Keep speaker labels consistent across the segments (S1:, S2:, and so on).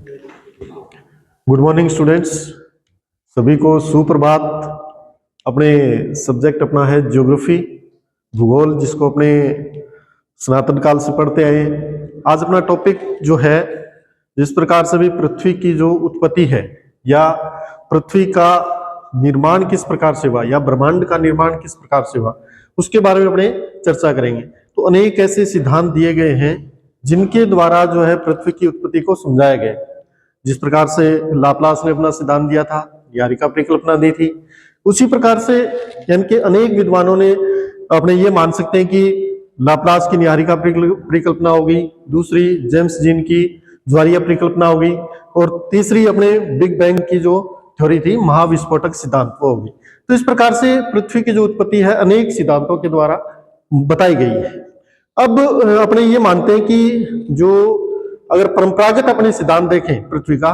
S1: Good morning students, सभी को सुप्रभात। अपने सब्जेक्ट अपना है ज्योग्राफी, भूगोल, जिसको अपने सनातन काल से पढ़ते आए। आज अपना टॉपिक जो है, जिस प्रकार से भी पृथ्वी की जो उत्पत्ति है या पृथ्वी का निर्माण किस प्रकार से हुआ या ब्रह्मांड का निर्माण किस प्रकार से हुआ, उसके बारे में अपने चर्चा करेंगे। तो अनेक ऐसे सिद्धांत दिए गए हैं जिनके द्वारा जो है पृथ्वी की उत्पत्ति को समझाया गया। जिस प्रकार से लाप्लास ने अपना सिद्धांत दिया था, न्यायिका परिकल्पना दी थी, उसी प्रकार से यानी कि अनेक विद्वानों ने अपने ये मान सकते हैं कि लाप्लास की न्यायिका परिकल्पना होगी, दूसरी जेम्स जीन की ज्वारीय परिकल्पना होगी, और तीसरी अपने बिग बैंग की जो थ्योरी थी, महाविस्फोटक सिद्धांत, वो होगी। तो इस प्रकार से पृथ्वी की जो उत्पत्ति है अनेक सिद्धांतों के द्वारा बताई गई है। अब अपने ये मानते हैं कि जो अगर परंपरागत अपने सिद्धांत देखें पृथ्वी का,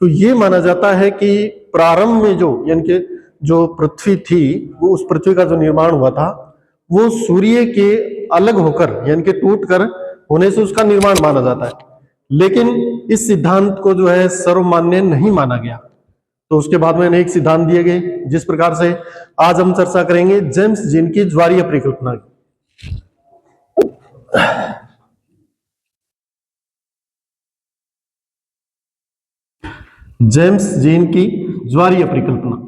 S1: तो ये माना जाता है कि प्रारंभ में जो यानी कि जो पृथ्वी थी, वो उस पृथ्वी का जो निर्माण हुआ था वो सूर्य के अलग होकर यानी कि टूट कर होने से उसका निर्माण माना जाता है। लेकिन इस सिद्धांत को जो है सर्वमान्य नहीं माना गया, तो उसके बाद में अनेक सिद्धांत दिए गए। जिस प्रकार से आज हम चर्चा करेंगे जेम्स जीन की ज्वारीय परिकल्पना की। जेम्स जीन की ज्वारीय परिकल्पना।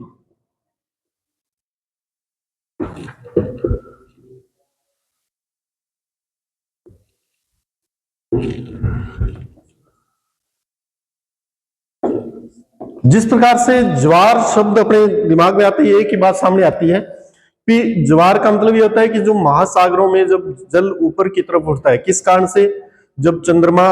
S1: जिस प्रकार से ज्वार शब्द अपने दिमाग में आते ही एक ही बात सामने आती है कि ज्वार का मतलब ये होता है कि जो महासागरों में जब जल ऊपर की तरफ उठता है, किस कारण से, जब चंद्रमा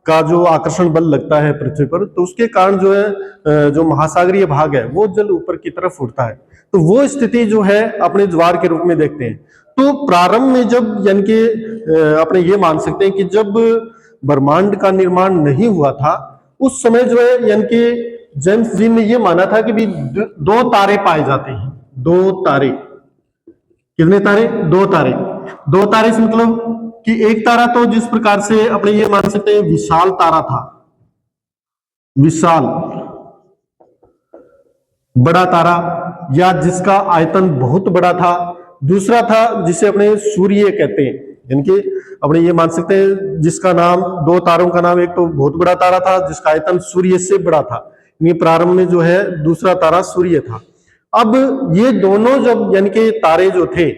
S1: का जो आकर्षण बल लगता है पृथ्वी पर, तो उसके कारण जो है जो महासागरीय भाग है वो जल ऊपर की तरफ उठता है। तो वो स्थिति जो है अपने ज्वार के रूप में देखते हैं। तो प्रारंभ में जब यानी कि अपने ये मान सकते हैं कि जब ब्रह्मांड का निर्माण नहीं हुआ था, उस समय जो है यानी कि जेम्स जीन ने ये माना था कि भी दो तारे पाए जाते हैं। दो तारे, कितने तारे? दो तारे। दो तारे से मतलब कि एक तारा तो जिस प्रकार से अपने ये मान सकते हैं विशाल तारा था, विशाल बड़ा तारा, या जिसका आयतन बहुत बड़ा था। दूसरा था जिसे अपने सूर्य कहते हैं, यानी कि अपने ये मान सकते हैं जिसका नाम, दो तारों का नाम, एक तो बहुत बड़ा तारा था जिसका आयतन सूर्य से बड़ा था। यानी प्रारंभ में जो है दूसरा तारा सूर्य था। अब ये दोनों जब यानी कि तारे जो थे,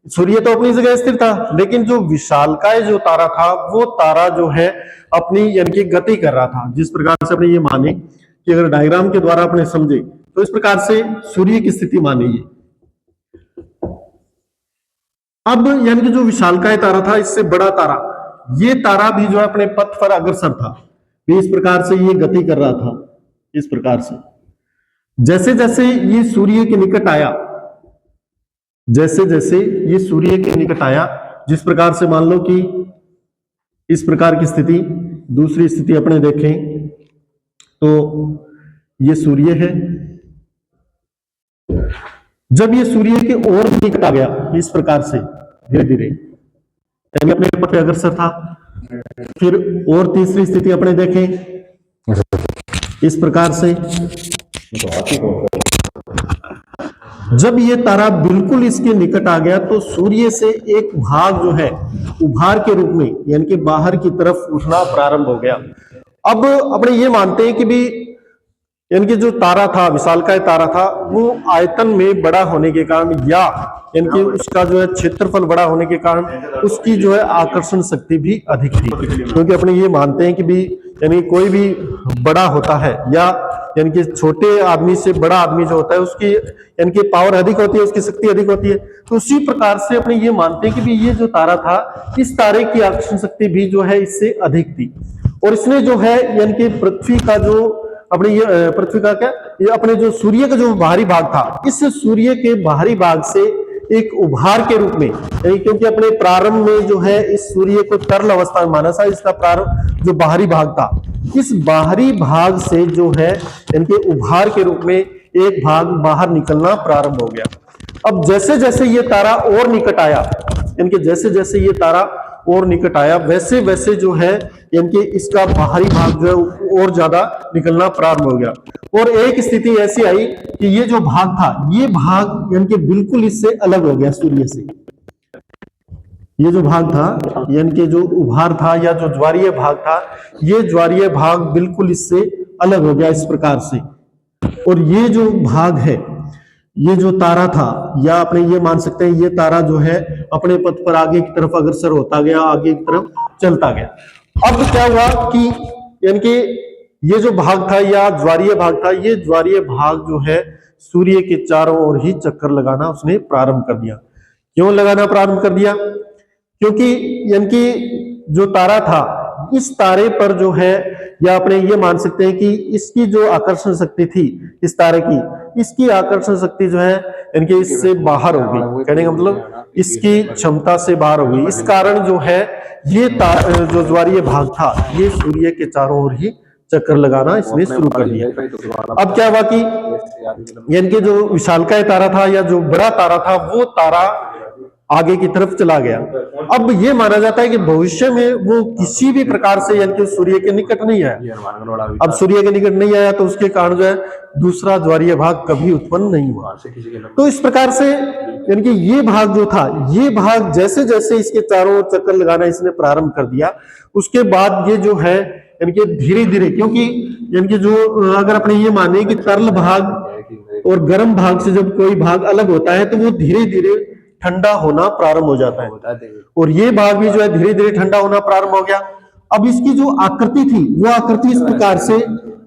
S1: सूर्य तो अपनी जगह स्थिर था, लेकिन जो विशालकाय जो तारा था वो तारा जो है अपनी यानी कि गति कर रहा था। जिस प्रकार से अपने ये माने कि अगर डायग्राम के द्वारा अपने समझे तो इस प्रकार से सूर्य की स्थिति मानी है। अब यानी कि जो विशालकाय तारा था, इससे बड़ा तारा, ये तारा भी जो है अपने पथ पर अग्रसर था, इस प्रकार से ये गति कर रहा था। इस प्रकार से जैसे जैसे ये सूर्य के निकट आया, जैसे जैसे ये सूर्य के निकट आया, जिस प्रकार से मान लो कि इस प्रकार की स्थिति, दूसरी स्थिति अपने देखें तो ये सूर्य है। जब ये सूर्य के और निकट आ गया इस प्रकार से धीरे धीरे, यानी अपने पथ पे अग्रसर था। फिर और तीसरी स्थिति अपने देखें इस प्रकार से, जब ये तारा बिल्कुल इसके निकट आ गया तो सूर्य से एक भाग जो है उभार के रूप में यानी कि बाहर की तरफ उठना प्रारंभ हो गया। अब अपने ये मानते हैं कि भी यानी कि जो तारा था, विशालकाय तारा था, वो आयतन में बड़ा होने के कारण या यानी कि उसका जो है क्षेत्रफल बड़ा होने के कारण उसकी जो है आकर्षण शक्ति भी अधिक थी। क्योंकि अपने ये मानते हैं कि भी यानी कोई भी बड़ा होता है या यानी कि छोटे आदमी से बड़ा आदमी जो होता है उसकी यानी कि पावर अधिक होती है, उसकी शक्ति अधिक होती है। तो उसी प्रकार से अपने ये मानते हैं कि भी ये जो तारा था, इस तारे की आकर्षण शक्ति भी जो है इससे अधिक थी। और इसने जो है यानी कि पृथ्वी का जो अपने ये पृथ्वी का क्या, ये अपने जो सूर्य का जो बाहरी भाग था, इस सूर्य के बाहरी भाग से एक उभार के रूप में, क्योंकि अपने प्रारंभ में जो है इस सूर्य को तरल अवस्था में माना था, इसका प्रारंभ जो बाहरी भाग था, इस बाहरी भाग से जो है इनके उभार के रूप में एक भाग बाहर निकलना प्रारंभ हो गया। अब जैसे जैसे ये तारा और निकट आया, इनके जैसे जैसे ये तारा और निकट आया, वैसे वैसे जो है यानी कि इसका बाहरी भाग जो है और ज्यादा निकलना प्रारंभ हो गया। और एक स्थिति ऐसी आई कि ये जो भाग था, ये भाग यानी कि बिल्कुल इससे अलग हो गया सूर्य से। ये जो भाग था यानी कि जो उभार था या जो ज्वारीय भाग था, ये ज्वारीय भाग बिल्कुल इससे अलग हो गया इस प्रकार से। और ये जो भाग है, ये जो तारा था, या अपने ये मान सकते हैं ये तारा जो है अपने पथ पर आगे की तरफ अग्रसर होता गया, आगे की तरफ चलता गया। अब क्या हुआ कि यानी कि ये जो भाग था या ज्वारीय भाग था, ये ज्वारीय भाग जो है सूर्य के चारों ओर ही चक्कर लगाना उसने प्रारंभ कर दिया। क्यों लगाना प्रारंभ कर दिया? क्योंकि यानी कि जो तारा था, इस तारे पर जो है, या अपने ये मान सकते हैं कि इसकी जो आकर्षण शक्ति थी इस तारे की, इसकी आकर्षण शक्ति जो है यानी कि इससे बाहर हो गई। कहने का मतलब इसकी क्षमता से बाहर हो गई। इस कारण जो है ये जो ज्वारीय भाग था, ये सूर्य के चारों ओर ही चक्कर लगाना इसने शुरू कर दिया। अब क्या हुआ कि यानी कि जो विशालकाय तारा था या जो बड़ा तारा था, वो तारा आगे की तरफ चला गया। अब ये माना जाता है कि भविष्य में वो किसी भी प्रकार से यानी कि सूर्य के निकट नहीं आया। अब सूर्य के निकट नहीं आया तो उसके कारण जो है दूसरा ज्वारीय भाग कभी उत्पन्न नहीं हुआ। तो इस प्रकार से यानी कि ये भाग जो था, ये भाग जैसे जैसे इसके चारों ओर चक्कर लगाना इसने प्रारंभ कर दिया, उसके बाद ये जो है यानी कि धीरे धीरे, क्योंकि यानी कि जो अगर अपने ये माने कि तरल भाग और गर्म भाग से जब कोई भाग अलग होता है तो वो धीरे धीरे ठंडा होना प्रारंभ हो जाता है। और ये भाग भी जो है धीरे धीरे ठंडा होना प्रारंभ हो गया। अब इसकी जो आकृति थी, वो आकृति इस प्रकार से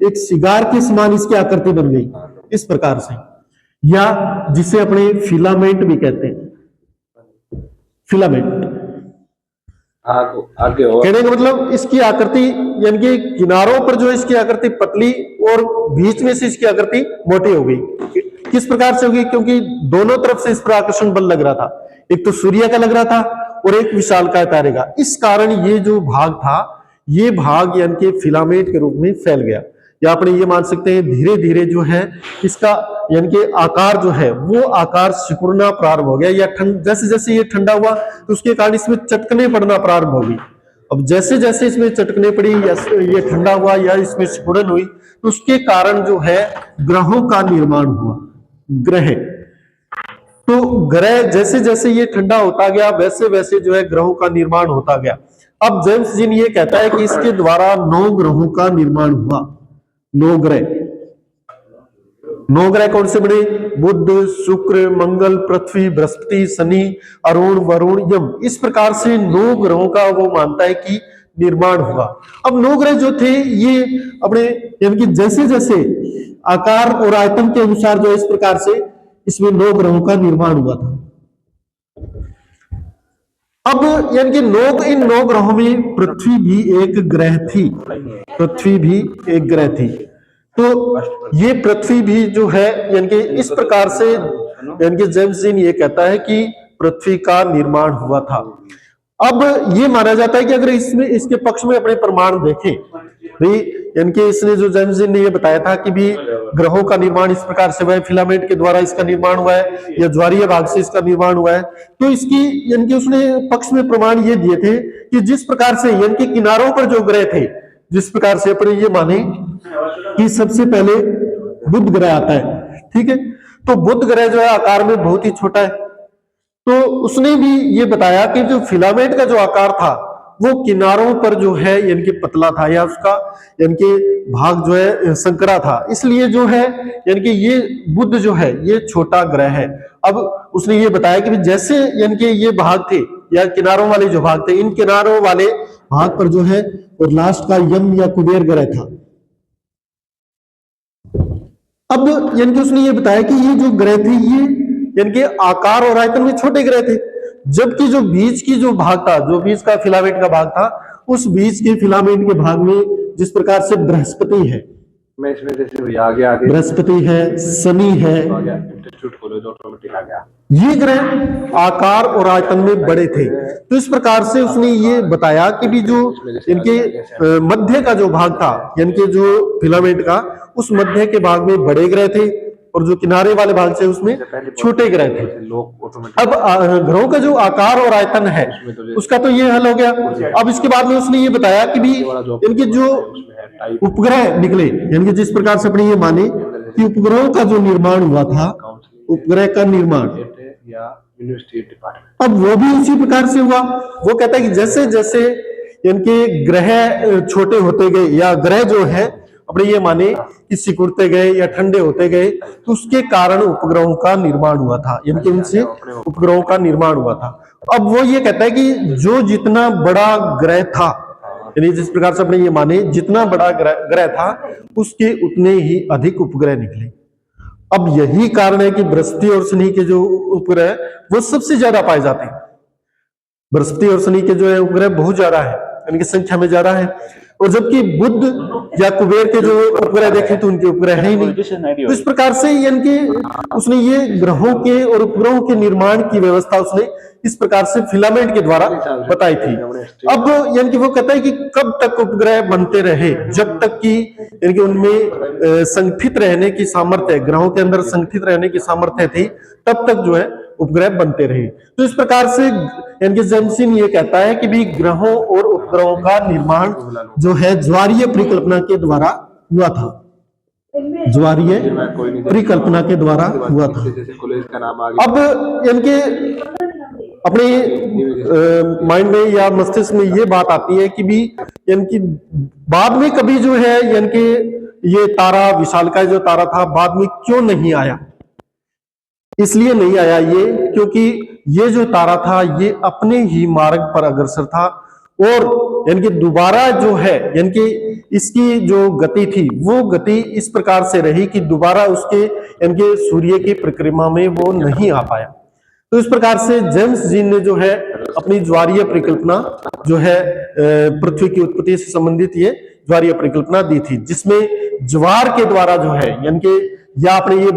S1: एक सिगार के समान इसकी आकृति बन गई इस प्रकार से, या जिसे अपने फिलामेंट भी कहते हैं। फिलामेंट आगे कहने का मतलब इसकी आकृति यानी कि किनारों पर जो इसकी आकृति पतली और बीच में से इसकी आकृति मोटी हो गई। किस प्रकार से होगी? क्योंकि दोनों तरफ से इस पर आकर्षण बल लग रहा था, एक तो सूर्य का लग रहा था और एक विशालकाय तारे का। इस कारण ये जो भाग था, ये भाग यानी कि फिलामेंट के रूप में फैल गया, या अपने ये मान सकते हैं धीरे धीरे जो है इसका यानी कि आकार जो है वो आकार सिकुड़ना प्रारंभ हो गया, या जैसे जैसे ये ठंडा हुआ तो उसके कारण इसमें चटकने पड़ना प्रारंभ हो गई। अब जैसे जैसे इसमें चटकने पड़ी या ये ठंडा हुआ या इसमें सिकुड़न हुई, तो उसके कारण जो है ग्रहों का निर्माण हुआ। ग्रह, तो ग्रह जैसे जैसे ये ठंडा होता गया वैसे वैसे जो है ग्रहों का निर्माण होता गया। अब जेम्स जीन ये कहता है कि इसके द्वारा 9 ग्रहों का निर्माण हुआ। 9 ग्रह, 9 ग्रह कौन से बने? बुध, शुक्र, मंगल, पृथ्वी, बृहस्पति, शनि, अरुण, वरुण, यम। इस प्रकार से 9 ग्रहों का वो मानता है कि निर्माण हुआ। अब 9 ग्रह जो थे ये अपने यानी कि जैसे जैसे आकार और आयतन के अनुसार जो इस प्रकार से इसमें 9 ग्रहों का निर्माण हुआ था। अब यानी कि इन 9 ग्रहों में पृथ्वी भी एक ग्रह थी। पृथ्वी भी एक ग्रह थी। तो ये पृथ्वी भी जो है यानी कि इस प्रकार से यानी कि जेम्स जीन ये कहता है कि पृथ्वी का निर्माण हुआ था। अब ये माना जाता है कि अगर इसमें इसके पक्ष में अपने प्रमाण देखें भाई, यानी कि इसने जो जेम्स जीन ने ये बताया था कि भी ग्रहों का निर्माण इस प्रकार से हुआ है, फिलामेंट के द्वारा इसका निर्माण हुआ है या ज्वारीय भाग से इसका निर्माण हुआ है, तो इसकी यानी कि उसने पक्ष में प्रमाण ये दिए थे कि जिस प्रकार से यानी कि किनारों पर जो ग्रह थे, जिस प्रकार से अपने ये माने कि सबसे पहले बुध ग्रह आता है, ठीक है, तो बुध ग्रह जो है आकार में बहुत ही छोटा है। तो उसने भी ये बताया कि जो फिलामेंट का जो आकार था वो किनारों पर जो है यानी कि पतला था, या उसका यानी कि भाग जो है संकरा था, इसलिए जो है यानी कि ये बुध जो है ये छोटा ग्रह है। अब उसने ये बताया कि जैसे यानी कि ये भाग थे या किनारों वाले जो भाग थे, इन किनारों वाले भाग पर जो है और लास्ट का यम या कुबेर ग्रह था। अब यानी कि उसने ये बताया कि ये जो ग्रह थे ये यानी कि आकार और आयतन में छोटे ग्रह थे, जबकि जो बीच की जो भाग था, जो बीच का फिलामेंट का भाग था, उस बीच के फिलामेंट के भाग में जिस प्रकार से बृहस्पति है, मैं इसमें जैसे आगे बृहस्पति है, शनि है, ये ग्रह आकार और आयतन में बड़े थे। तो इस प्रकार से उसने ये बताया कि भी जो इनके मध्य का जो भाग था यानी कि जो फिलामेंट का, उस मध्य के भाग में बड़े ग्रह थे, और जो किनारे वाले भाग थे उसमें छोटे ग्रह थे। अब ग्रहों का जो आकार और आयतन है उसका तो ये हल हो गया। अब इसके बाद में उसने ये बताया कि भी इनके जो उपग्रह निकले, यानी कि जिस प्रकार से अपने ये माने कि उपग्रहों का जो निर्माण हुआ था, उपग्रह का निर्माण, अब वो भी उसी प्रकार से हुआ। वो कहता है कि जैसे जैसे इनके ग्रह छोटे होते गए या ग्रह जो है अपने ये माने कि सिकुड़ते गए या ठंडे होते गए, तो उसके कारण उपग्रहों का निर्माण हुआ था, इनके उनसे उपग्रहों का निर्माण हुआ था। अब वो ये कहता है कि जो जितना बड़ा ग्रह था, यानी जिस प्रकार से अपने ये माने जितना बड़ा ग्रह था उसके उतने ही अधिक उपग्रह निकले। अब यही कारण है कि बृहस्पति और शनि के जो उपग्रह वो सबसे ज्यादा पाए जाते हैं। बृहस्पति और शनि के जो है उपग्रह बहुत ज्यादा है, इनकी संख्या में ज्यादा है। और जबकि बुध या कुबेर के जो उपग्रह देखें तो उनके उपग्रह है ही नहीं। तो इस प्रकार से इनके उसने ये ग्रहों के और उपग्रहों के निर्माण की व्यवस्था उसने इस प्रकार से फिलामेंट के द्वारा बताई थी। अब यानी कि वो कहता है कि कब तक उपग्रह बनते रहे, जब तक कि यानी कि उनमें संगठित रहने की सामर्थ्य, ग्रहों के अंदर संगठित रहने की सामर्थ्य थी, तब तक जो है उपग्रह बनते रहे। तो इस प्रकार से यानी कि जेम्सिन ये कहता है कि भी ग्रहों और उपग्रहों का निर्माण जो है ज्वारीय परिकल्पना के द्वारा हुआ था, ज्वारीय परिकल्पना के द्वारा हुआ था। अब इनके अपने माइंड में या मस्तिष्क में ये बात आती है कि भी इनकी बाद में कभी जो है इनके ये तारा विशालकाय जो तारा था बाद में क्यों नहीं आया। इसलिए नहीं आया ये क्योंकि ये जो तारा था ये अपने ही मार्ग पर अग्रसर था और यानी कि दोबारा जो है यानी कि इसकी जो गति थी वो गति इस प्रकार से रही कि दोबारा उसके यानी कि सूर्य की परिक्रमा में वो नहीं आ पाया। तो इस प्रकार से जेम्स जीन ने जो है अपनी ज्वारीय परिकल्पना जो है पृथ्वी की उत्पत्ति से संबंधित ये ज्वारीय परिकल्पना दी थी, जिसमें ज्वार के द्वारा जो है यानी कि या अपने ये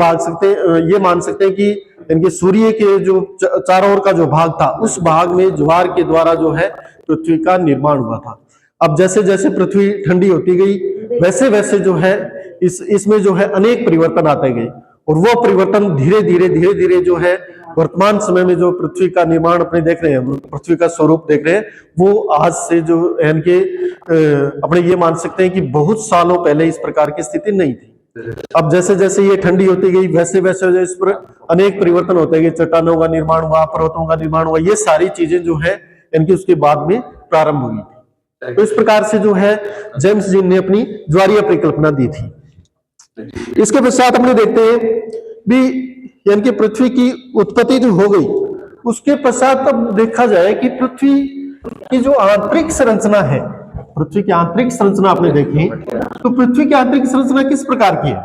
S1: मान सकते हैं कि इनके सूर्य के जो चारों ओर का जो भाग था उस भाग में ज्वार के द्वारा जो है पृथ्वी का निर्माण हुआ था। अब जैसे जैसे पृथ्वी ठंडी होती गई वैसे वैसे जो है इसमें जो है अनेक परिवर्तन आते गए और वो परिवर्तन धीरे धीरे जो है वर्तमान समय में जो पृथ्वी का निर्माण अपने देख रहे हैं, पृथ्वी का स्वरूप देख रहे हैं, वो आज से जो इनके अपने ये मान सकते हैं कि बहुत सालों पहले इस प्रकार की स्थिति नहीं थी। अब जैसे जैसे ये ठंडी होती गई वैसे वैसे जो इस पर अनेक परिवर्तन होते गए, चट्टानों का निर्माण हुआ, पर्वतों का निर्माण हुआ, ये सारी चीजें जो है इनकी उसके बाद में प्रारंभ हुई थी। तो इस प्रकार से जो है जेम्स जीन ने अपनी ज्वारीय परिकल्पना दी थी। इसके पश्चात हम देखते हैं भी यानी कि पृथ्वी की उत्पत्ति जो हो गई उसके पश्चात अब देखा जाए कि पृथ्वी की जो आंतरिक संरचना है, पृथ्वी की आंतरिक संरचना आपने देखी तो पृथ्वी की आंतरिक संरचना किस प्रकार की है।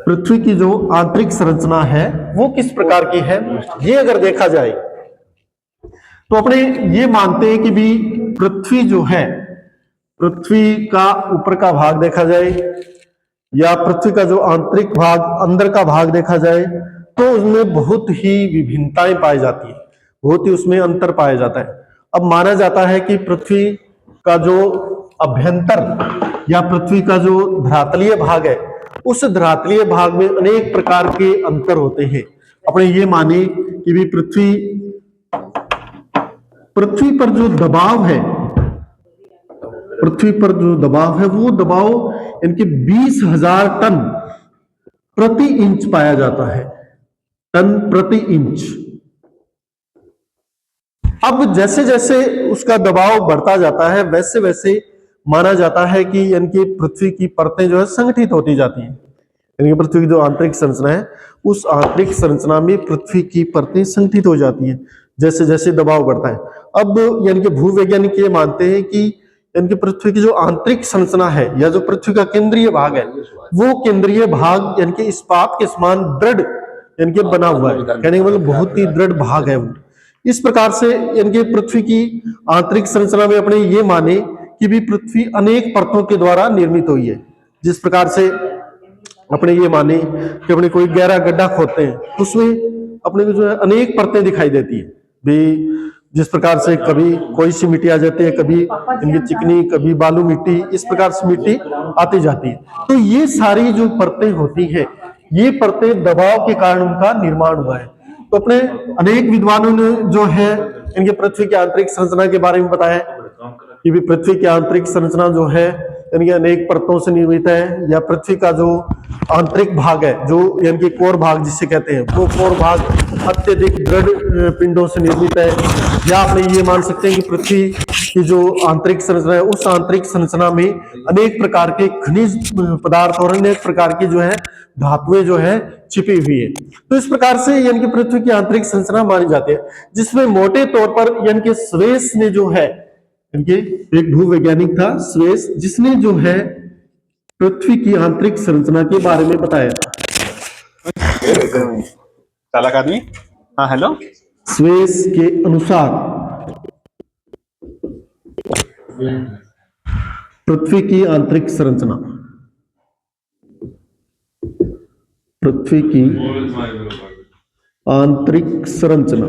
S1: पृथ्वी की जो आंतरिक संरचना है वो किस प्रकार की है, ये अगर देखा जाए तो अपने ये मानते हैं कि भी पृथ्वी जो है, पृथ्वी का ऊपर का भाग देखा जाए या पृथ्वी का जो आंतरिक भाग अंदर का भाग देखा जाए तो उसमें बहुत ही विभिन्नताएं पाई जाती है, बहुत ही उसमें अंतर पाया जाता है। अब माना जाता है कि पृथ्वी का जो अभ्यंतर या पृथ्वी का जो धरातलीय भाग है उस धरातलीय भाग में अनेक प्रकार के अंतर होते हैं। अपने ये माने कि भी पृथ्वी पर जो दबाव है, पृथ्वी पर जो दबाव है वो दबाव इनके 20,000 टन प्रति इंच पाया जाता है, टन प्रति इंच। अब जैसे जैसे उसका दबाव बढ़ता जाता है वैसे वैसे माना जाता है कि इनकी पृथ्वी की परतें जो है संगठित होती जाती है। यानी पृथ्वी की जो आंतरिक संरचना है उस आंतरिक संरचना में पृथ्वी की परतें संगठित हो जाती है जैसे जैसे दबाव बढ़ता है। अब यानी कि भूवैज्ञानिक ये मानते हैं कि यानी पृथ्वी की जो आंतरिक संरचना है या जो पृथ्वी का केंद्रीय भाग है वो केंद्रीय भाग यानी कि इस्पात के समान दृढ़ यानी कि बना हुआ है, कहने का मतलब बहुत ही दृढ़ भाग है वो। इस प्रकार से यानी कि पृथ्वी की आंतरिक संरचना में अपने ये माने कि भी पृथ्वी अनेक परतों के द्वारा निर्मित हुई है। जिस प्रकार से अपने ये माने कि अपने कोई गहरा गड्ढा खोदते हैं उसमें अपने को जो है अनेक परतें दिखाई देती है भी जिस प्रकार से कभी कोई सी मिट्टी आ जाती है, कभी इनकी चिकनी, कभी बालू मिट्टी, इस प्रकार से मिट्टी आती जाती है। तो ये सारी जो परतें होती है, ये परतें दबाव के कारण उनका निर्माण हुआ है। तो अपने अनेक विद्वानों ने जो है इनके पृथ्वी की आंतरिक संरचना के बारे में बताया कि भी पृथ्वी की आंतरिक संरचना जो है यानी अनेक परतों से निर्मित है, या पृथ्वी का जो आंतरिक भाग है, जो यानी कि कोर भाग जिसे कहते हैं, वो कोर भाग अत्यधिक दृढ़ पिंडों से निर्मित है। या आप ये मान सकते हैं कि पृथ्वी की जो आंतरिक संरचना है, उस आंतरिक संरचना में अनेक प्रकार के खनिज पदार्थ और अनेक प्रकार की जो है धातुएं जो है छिपी हुई है। तो इस प्रकार से यानी कि पृथ्वी की आंतरिक संरचना मानी जाती है, जिसमें मोटे तौर पर यानी कि स्वेस ने जो है, इनके एक भूवैज्ञानिक था स्वेस, जिसने जो है पृथ्वी की आंतरिक संरचना के बारे में बताया था।
S2: चालक आदमी, हाँ हेलो।
S1: स्वेस के अनुसार पृथ्वी की आंतरिक संरचना, पृथ्वी की आंतरिक संरचना,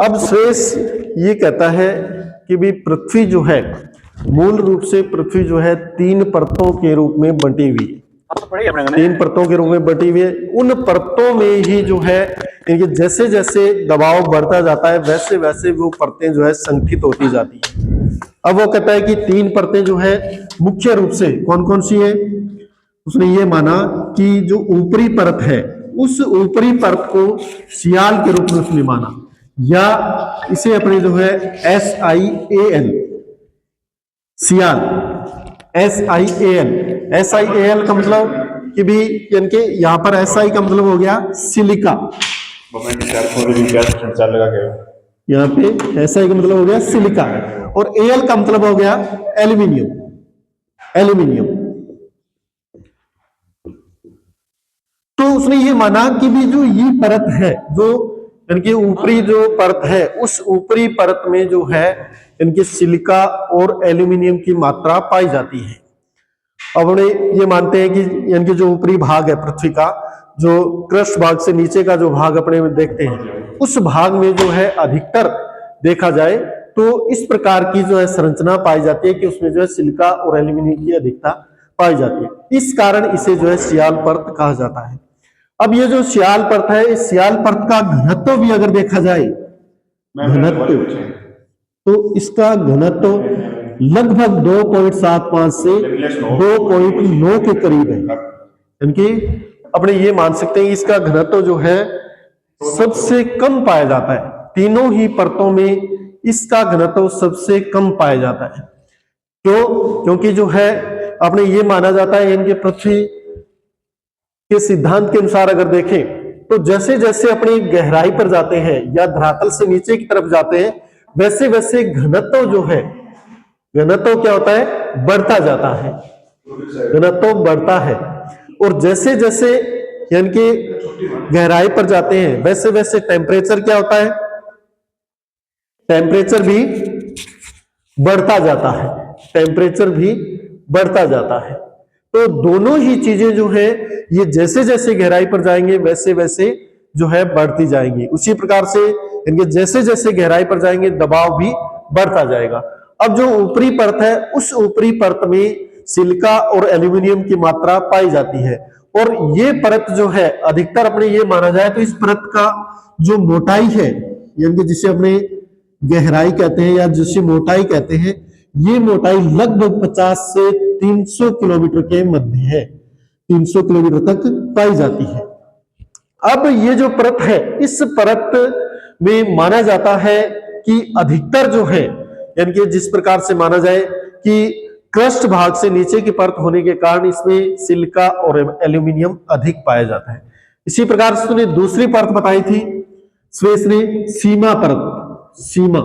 S1: अब स्वेस ये कहता है कि भी पृथ्वी जो है मूल रूप से पृथ्वी जो है 3 परतों के रूप में बंटी हुई है। 3 परतों के रूप में बंटी हुई है। उन परतों में ही जो है इनके जैसे जैसे दबाव बढ़ता जाता है, वैसे वैसे वो परतें जो है संगठित होती जाती है। अब वो कहता है कि 3 परतें जो है मुख्य रूप से कौन कौन सी है। उसने ये माना कि जो ऊपरी परत है, उस ऊपरी परत को सियाल के रूप में उसने माना, या इसे अपने जो है SIAL, सियाल, SIAL का मतलब कि भी यानी कि यहां पर SI का मतलब हो गया सिलिका, यहाँ पे SI का मतलब हो गया सिलिका, और AL का मतलब हो गया एल्यूमिनियम, एल्यूमिनियम। तो उसने ये माना कि भी जो ये परत है, जो इनकी ऊपरी जो परत है, उस ऊपरी परत में जो है इनकी सिलिका और एल्यूमिनियम की मात्रा पाई जाती है। अब उन्हें ये मानते हैं कि इनके जो ऊपरी भाग है पृथ्वी का, जो क्रस्ट भाग से नीचे का जो भाग अपने में देखते हैं, उस भाग में जो है अधिकतर देखा जाए तो इस प्रकार की जो है संरचना पाई जाती है कि उसमें जो है सिलिका और एल्यूमिनियम की अधिकता पाई जाती है। इस कारण इसे जो है सियाल परत कहा जाता है। अब ये जो सियाल परत है, इस सियाल परत का घनत्व भी अगर देखा जाए, घनत्व, तो इसका घनत्व लगभग 2.75 से 2.9 के करीब है। यानी अपने ये मान सकते हैं इसका घनत्व जो है सबसे कम पाया जाता है। तीनों ही परतों में इसका घनत्व सबसे कम पाया जाता है। क्यों? क्योंकि जो है अपने ये माना जाता है इनके पृथ्वी के सिद्धांत के अनुसार अगर देखें तो जैसे जैसे अपनी गहराई पर जाते हैं या धरातल से नीचे की तरफ जाते हैं, वैसे वैसे घनत्व जो है, घनत्व क्या होता है, बढ़ता जाता है, घनत्व बढ़ता है। और जैसे जैसे यानी कि गहराई पर जाते हैं वैसे वैसे टेम्परेचर क्या होता है, टेम्परेचर भी बढ़ता जाता है, टेम्परेचर भी बढ़ता जाता है। तो दोनों ही चीजें जो है ये जैसे जैसे गहराई पर जाएंगे वैसे वैसे जो है बढ़ती जाएंगी। उसी प्रकार से इनके जैसे जैसे गहराई पर जाएंगे दबाव भी बढ़ता जाएगा। अब जो ऊपरी परत है, उस ऊपरी परत में सिलिका और एल्यूमिनियम की मात्रा पाई जाती है, और ये परत जो है अधिकतर अपने ये माना जाए तो इस परत का जो मोटाई है, यानी कि जिसे अपने गहराई कहते हैं या जिसे मोटाई कहते हैं, ये मोटाई लगभग 50 से 300 किलोमीटर के मध्य है, 300 किलोमीटर तक पाई जाती है। अब ये जो परत है, इस परत में माना जाता है कि अधिकतर जो है, यानी कि जिस प्रकार से माना जाए कि क्रस्ट भाग से नीचे की परत होने के कारण इसमें सिलिका और एल्यूमिनियम अधिक पाया जाता है। इसी प्रकार से उसने दूसरी परत बताई थी स्वेस ने, सीमा परत, सीमा,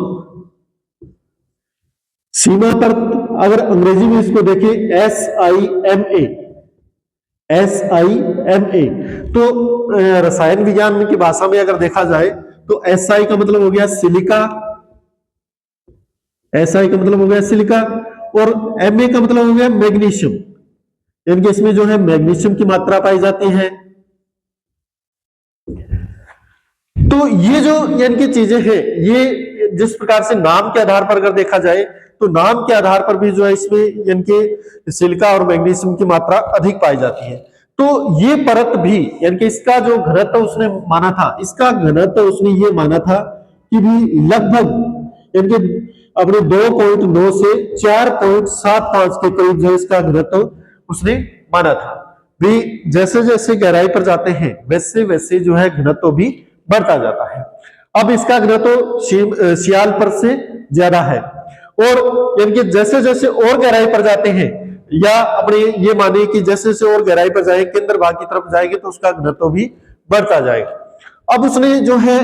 S1: सीमा परत अगर अंग्रेजी में इसको देखें SIMA, SIMA, तो रसायन विज्ञान की भाषा में अगर देखा जाए तो SI का मतलब हो गया सिलिका, SI का मतलब हो गया सिलिका, और MA का मतलब हो गया मैग्नीशियम, यानी कि इसमें जो है मैग्नीशियम की मात्रा पाई जाती है। तो ये जो यानी कि चीजें हैं, ये जिस प्रकार से नाम के आधार पर अगर देखा जाए तो नाम के आधार पर भी जो है इसमें यानी कि सिलिका और मैग्नीशियम की मात्रा अधिक पाई जाती है। तो ये परत भी यानी कि इसका जो घनत्व उसने माना था, इसका घनत्व उसने ये माना था कि भी लगभग यानी कि अपने 2.9 से 4.75 के करीब जो इसका घनत्व उसने माना था। भी जैसे जैसे गहराई पर जाते हैं वैसे वैसे जो है घनत्व भी बढ़ता जाता है। अब इसका घनत्व सियाल पर से ज्यादा है, और यानी कि जैसे जैसे और गहराई पर जाते हैं, या अपने ये माने कि जैसे जैसे और गहराई पर जाएंगे, केंद्र भाग की तरफ जाएंगे, तो उसका घनत्व भी बढ़ता जाएगा। अब उसने जो है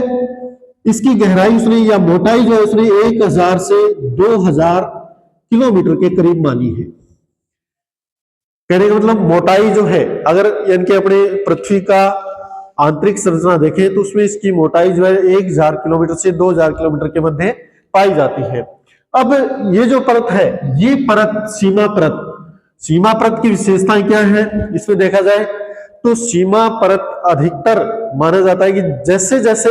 S1: इसकी गहराई उसने या मोटाई जो है उसने 1000 से 2000 किलोमीटर के करीब मानी है। कहने का मतलब मोटाई जो है, अगर यानी कि अपने पृथ्वी का आंतरिक संरचना देखें तो उसमें इसकी मोटाई जो है 1000 किलोमीटर से 2000 किलोमीटर के मध्य पाई जाती है। अब ये जो परत है, ये परत सीमा परत की विशेषताएं क्या है इसमें देखा जाए तो सीमा परत अधिकतर माना जाता है कि जैसे जैसे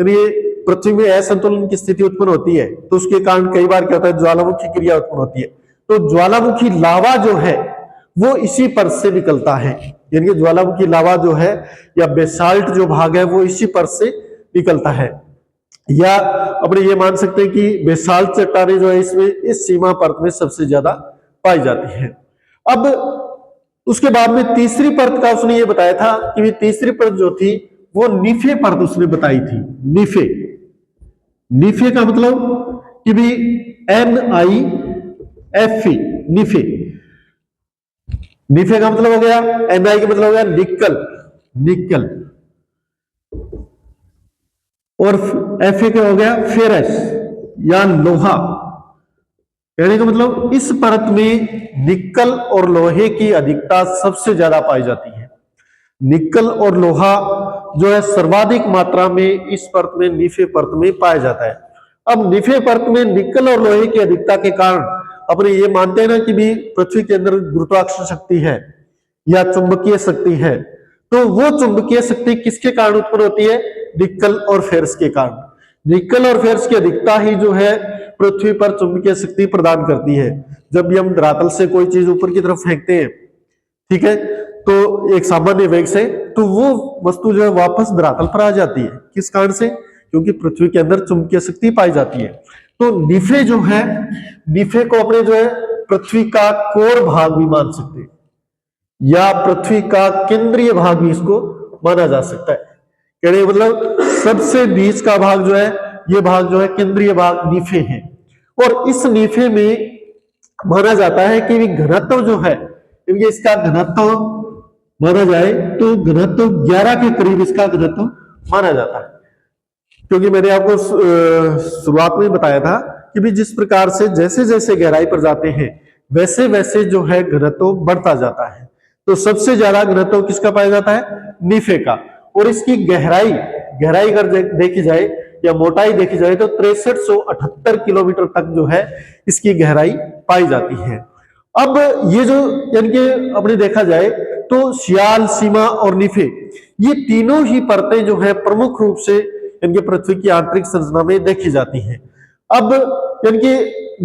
S1: पृथ्वी में असंतुलन की स्थिति उत्पन्न होती है तो उसके कारण कई बार क्या होता है, ज्वालामुखी क्रिया उत्पन्न होती है। तो ज्वालामुखी लावा जो है वो इसी परत से निकलता है, यानी कि ज्वालामुखी लावा जो है या बेसाल्ट जो भाग है वो इसी परत से निकलता है। या अपने ये मान सकते हैं कि बेसाल्ट चट्टानें जो है इसमें इस सीमा परत में सबसे ज्यादा पाई जाती है। अब उसके बाद में तीसरी परत का उसने ये बताया था कि तीसरी परत जो थी वो नीफे परत उसने बताई थी। नीफे का मतलब कि भी NIFE, नीफे का मतलब हो गया, NI का मतलब हो गया निकल, और FE का हो गया फेरस या लोहा। कहने का मतलब इस परत में निकल और लोहे की अधिकता सबसे ज्यादा पाई जाती है। निकल और लोहा जो है सर्वाधिक मात्रा में इस परत में नीफे परत में पाया जाता है। अब नीफे परत में निकल और लोहे की अधिकता के कारण अपने ये मानते हैं ना कि भी पृथ्वी के अंदर गुरुत्वाकर्षण शक्ति है या चुंबकीय शक्ति है, तो वो चुंबकीय शक्ति किसके कारण उत्पन्न होती है? निकल और फेरस के कारण। निकल और फेरस की अधिकता ही जो है पृथ्वी पर चुंबकीय शक्ति प्रदान करती है। जब भी हम धरातल से कोई चीज ऊपर की तरफ फेंकते हैं, ठीक है, तो एक सामान्य वेग से, तो वो वस्तु जो है वापस धरातल पर आ जाती है। किस कारण से? क्योंकि पृथ्वी के अंदर चुंबकीय शक्ति पाई जाती है। तो नीफे जो है, नीफे को अपने जो है पृथ्वी का कोर भाग भी मान सकते हैं या पृथ्वी का केंद्रीय भाग भी इसको माना जा सकता है। कहने मतलब सबसे बीच का भाग जो है, ये भाग जो है केंद्रीय भाग नीफे है। और इस नीफे में माना जाता है कि घनत्व जो है, क्योंकि इसका घनत्व माना जाए तो घनत्व 11 के करीब इसका घनत्व माना जाता है। क्योंकि मैंने आपको शुरुआत में बताया था कि भी जिस प्रकार से जैसे जैसे गहराई पर जाते हैं वैसे वैसे जो है घनत्व बढ़ता जाता है। तो सबसे ज्यादा घनत्व किसका पाया जाता है? नीफे का। और इसकी गहराई अगर देखी जाए या मोटाई देखी जाए तो 6378 किलोमीटर तक जो है इसकी गहराई पाई जाती है। अब ये जो यानी कि अपने देखा जाए तो सियाल, सीमा और नीफे, ये तीनों ही परतें जो है प्रमुख रूप से यानी कि पृथ्वी की आंतरिक संरचना में देखी जाती हैं। अब यानी कि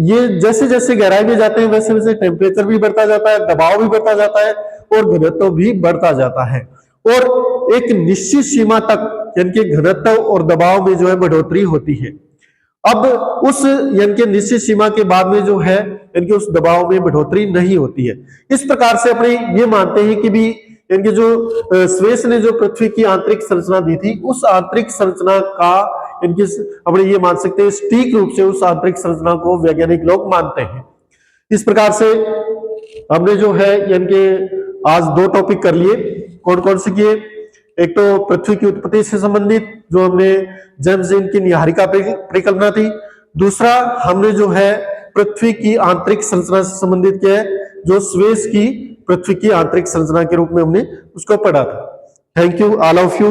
S1: ये जैसे जैसे गहराई में जाते हैं वैसे वैसे टेम्परेचर भी बढ़ता जाता है, दबाव भी बढ़ता जाता है और घनत्व भी बढ़ता जाता है। और एक निश्चित सीमा तक यानी कि घनत्व और दबाव में जो है बढ़ोतरी होती है। अब उस यानी कि निश्चित सीमा के बाद में जो है यानी कि उस दबाव में बढ़ोतरी नहीं होती है। इस प्रकार से अपने ये मानते हैं कि भी यानी कि जो स्वेस ने जो पृथ्वी की आंतरिक संरचना दी थी, उस आंतरिक संरचना का यानी कि अपने ये मान सकते हैं सटीक रूप से उस आंतरिक संरचना को वैज्ञानिक लोग मानते हैं। इस प्रकार से हमने जो है यानी कि आज 2 टॉपिक कर लिए। कौन कौन से किए? एक तो पृथ्वी की उत्पत्ति से संबंधित जो हमने जेम्स जीन की नीहारिका परिकल्पना थी। दूसरा हमने जो है पृथ्वी की आंतरिक संरचना से संबंधित किया है, जो स्वेस की पृथ्वी की आंतरिक संरचना के रूप में हमने उसको पढ़ा था। Thank you all of you,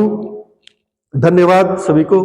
S1: धन्यवाद सभी को।